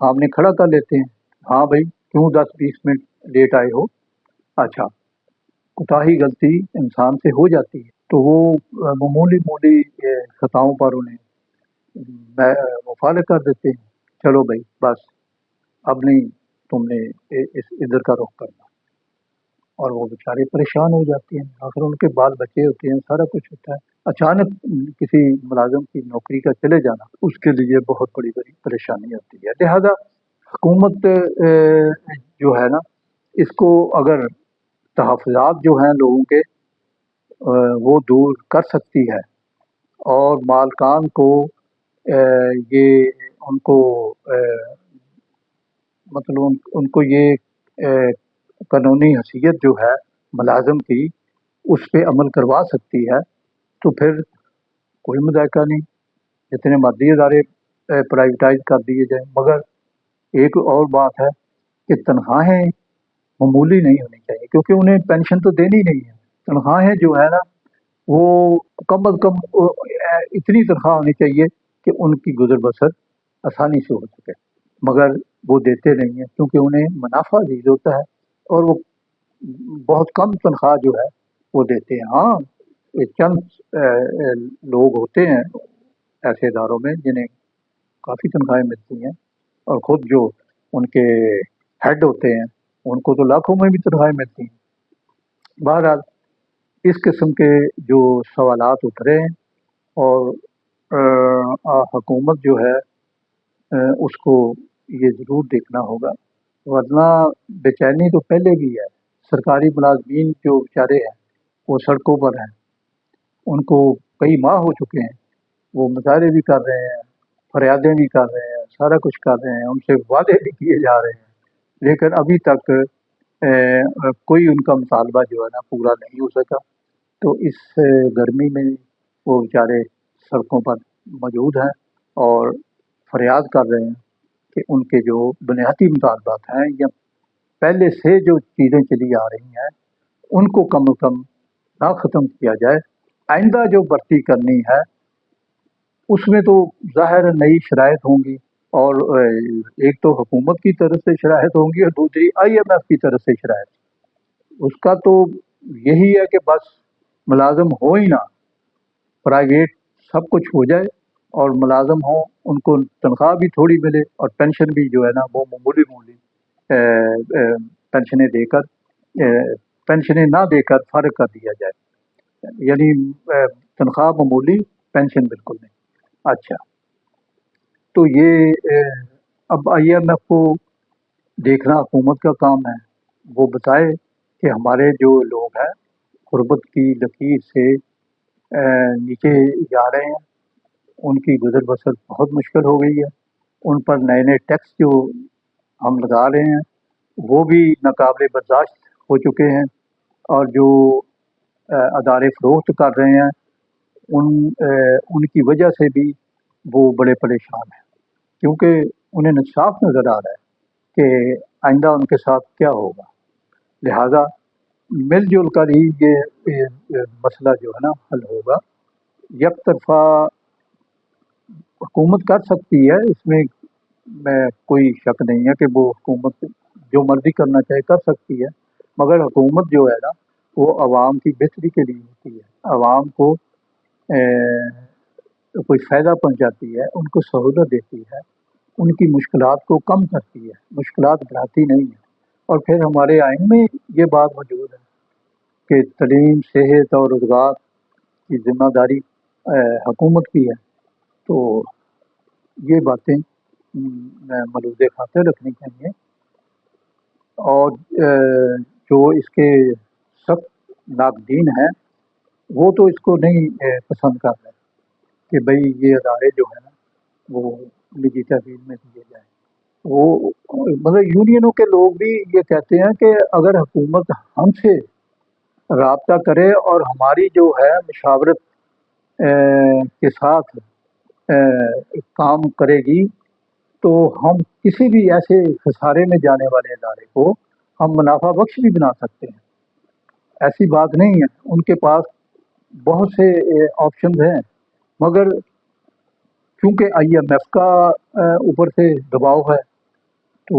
سامنے کھڑا کر لیتے ہیں، ہاں بھائی کیوں 10-20 منٹ لیٹ آئے ہو؟ اچھا، کوتاہی غلطی انسان سے ہو جاتی ہے تو وہ معمولی خطاؤں پر انہیں مفالے کر دیتے ہیں، چلو بھائی بس اب نہیں تم نے ادھر کا رخ کرنا، اور وہ بیچارے پریشان ہو جاتے ہیں، آخر ان کے بال بچے ہوتے ہیں، سارا کچھ ہوتا ہے، اچانک کسی ملازم کی نوکری کا چلے جانا اس کے لیے بہت بڑی پریشانی ہوتی ہے۔ لہذا حکومت جو ہے نا، اس کو اگر تحفظات جو ہیں لوگوں کے وہ دور کر سکتی ہے، اور مالکان کو یہ ان کو مطلب ان کو یہ قانونی حیثیت جو ہے ملازم کی اس پہ عمل کروا سکتی ہے، تو پھر کوئی مذائقہ نہیں، جتنے مرضی ادارے پرائیویٹائز کر دیے جائیں، مگر ایک اور بات ہے کہ تنخواہیں معمولی نہیں ہونی چاہیے، کیونکہ انہیں پینشن تو دینی نہیں ہے۔ تنخواہیں جو ہے نا وہ کم از کم اتنی تنخواہ ہونی چاہیے کہ ان کی گزر بسر آسانی سے ہو سکے، مگر وہ دیتے نہیں ہیں کیونکہ انہیں منافع عزیز ہوتا ہے، اور وہ بہت کم تنخواہ جو ہے وہ دیتے ہیں۔ ہاں چند لوگ ہوتے ہیں ایسے اداروں میں جنہیں کافی تنخواہیں ملتی ہیں، اور خود جو ان کے ہیڈ ہوتے ہیں ان کو تو لاکھوں میں بھی تنخواہیں ملتی ہیں۔ بہرحال اس قسم کے جو سوالات اٹھ رہے ہیں، اور حکومت جو ہے اس کو یہ ضرور دیکھنا ہوگا، ورنہ بے چینی تو پہلے بھی ہے۔ سرکاری ملازمین جو بیچارے ہیں وہ سڑکوں پر ہیں، ان کو کئی ماہ ہو چکے ہیں، وہ مظاہرے بھی کر رہے ہیں، فریادیں بھی کر رہے ہیں، سارا کچھ کر رہے ہیں، ان سے وعدے بھی کیے جا رہے ہیں، لیکن ابھی تک کوئی ان کا مطالبہ جو ہے نا پورا نہیں ہو سکا۔ تو اس گرمی میں وہ بیچارے سڑکوں پر موجود ہیں اور فریاد کر رہے ہیں کہ ان کے جو بنیادی مطالبات ہیں یا پہلے سے جو چیزیں چلی آ رہی ہیں ان کو کم از کم نہ ختم کیا جائے۔ آئندہ جو بھرتی کرنی ہے اس میں تو ظاہر نئی شرائط ہوں گی، اور ایک تو حکومت کی طرف سے شرائط ہوں گی اور دوسری IMF کی طرف سے شرائط۔ اس کا تو یہی ہے کہ بس ملازم ہو ہی نہ، پرائیویٹ سب کچھ ہو جائے، اور ملازم ہوں ان کو تنخواہ بھی تھوڑی ملے اور پینشن بھی جو ہے نا وہ معمولی پینشنیں دے کر پینشنیں نہ دے کر فارغ کر دیا جائے، یعنی تنخواہ معمولی، پینشن بالکل نہیں۔ اچھا، تو یہ اب IMF کو دیکھنا حکومت کا کام ہے، وہ بتائے کہ ہمارے جو لوگ ہیں غربت کی لکیر سے نیچے جا رہے ہیں، ان کی گزر بسر بہت مشکل ہو گئی ہے، ان پر نئے نئے ٹیکس جو ہم لگا رہے ہیں وہ بھی ناقابل برداشت ہو چکے ہیں، اور جو ادارے فروخت کر رہے ہیں ان کی وجہ سے بھی وہ بڑے پریشان ہیں، کیونکہ انہیں صاف نظر آ رہا ہے کہ آئندہ ان کے ساتھ کیا ہوگا۔ لہذا مل جل کر ہی یہ مسئلہ جو ہے نا حل ہوگا۔ یک طرفہ حکومت کر سکتی ہے، اس میں کوئی شک نہیں ہے کہ وہ حکومت جو مرضی کرنا چاہے کر سکتی ہے، مگر حکومت جو ہے نا وہ عوام کی بہتری کے لیے ہوتی ہے، عوام کو کوئی فائدہ پہنچاتی ہے، ان کو سہولت دیتی ہے، ان کی مشکلات کو کم کرتی ہے، مشکلات بڑھاتی نہیں ہے۔ اور پھر ہمارے آئین میں یہ بات موجود ہے کہ تعلیم، صحت اور روزگار کی ذمہ داری حکومت کی ہے، تو یہ باتیں ملحوظ خاطر رکھنی چاہیے، اور جو اس کے سخت ناقدین ہیں وہ تو اس کو نہیں پسند کر رہے کہ بھئی یہ ادارے جو ہیں وہ نجی تحویل میں دیے جائیں۔ وہ مگر یونینوں کے لوگ بھی یہ کہتے ہیں کہ اگر حکومت ہم سے رابطہ کرے اور ہماری جو ہے مشاورت کے ساتھ کام کرے گی تو ہم کسی بھی ایسے خسارے میں جانے والے ادارے کو ہم منافع بخش بھی بنا سکتے ہیں۔ ایسی بات نہیں ہے، ان کے پاس بہت سے آپشنز ہیں، مگر چونکہ IMF کا اوپر سے دباؤ ہے تو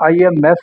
IMF